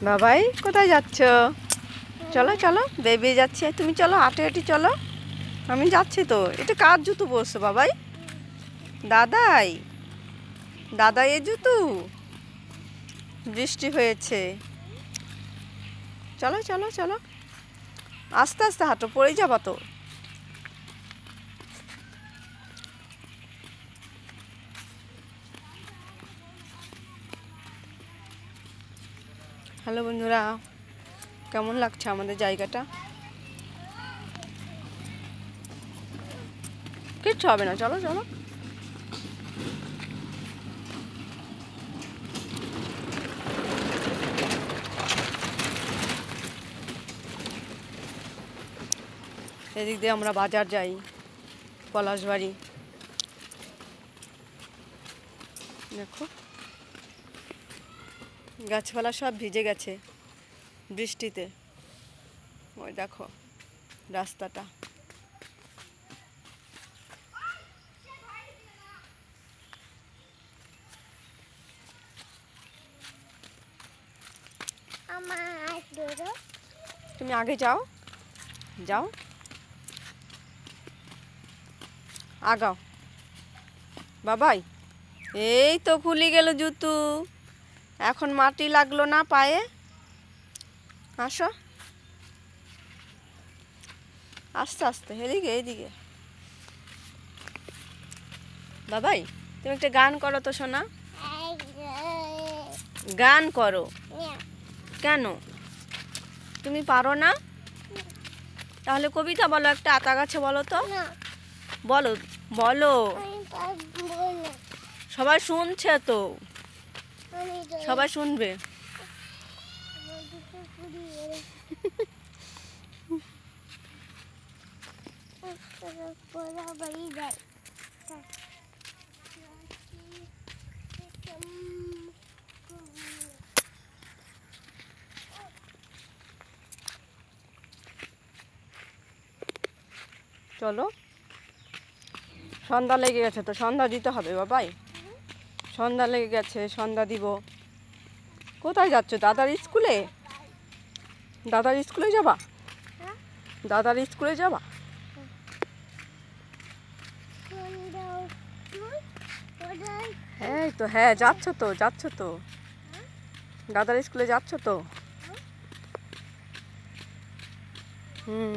বাবাই কোথায় যাচ্ছ? চলো চলো, বেবি যাচ্ছে, তুমি চলো, হাঁটে হাঁটি চলো। আমি যাচ্ছি তো। এটা কার জুতো পরছো বাবাই? দাদাই? দাদাই এ জুতো? বৃষ্টি হয়েছে। চলো চলো চলো, আস্তে আস্তে হাঁটো, পড়ে যাবা তো। হ্যালো বন্ধুরা, কেমন লাগছে আমাদের জায়গাটা? কিচ্ছু হবে না, চলো চলো। এদিক দিয়ে আমরা বাজার যাই, পলাশবাড়ি। দেখো গাছপালা সব ভিজে গেছে বৃষ্টিতে। ওই দেখো রাস্তাটা। তুমি আগে যাও, যাও আগাও বাবাই। এই তো খুলে গেল জুতো, এখন মাটি লাগলো না পায়ে। আসো আস্তে আস্তে, এদিকে এইদিকে। বাবাই তুমি একটা গান করো তো শোনা, গান করো। কেন তুমি পারো না? তাহলে কবিতা বলো একটা, আতা গাছে বলো তো। বলো বলো, সবাই শুনছে তো, সবাই শুনবে। চলো, সন্ধ্যা লেগে গেছে তো, সন্ধ্যা দিতে হবে বাবাই। সন্ধ্যা লেগে গেছে, সন্ধ্যা দিব। কোথায় যাচ্ছ? দাদার স্কুলে? দাদার স্কুলে যাবা? দাদার স্কুলে যাবা? এই তো, হ্যাঁ যাচ্ছ তো, যাচ্ছ তো, দাদার স্কুলে যাচ্ছ তো। হুম।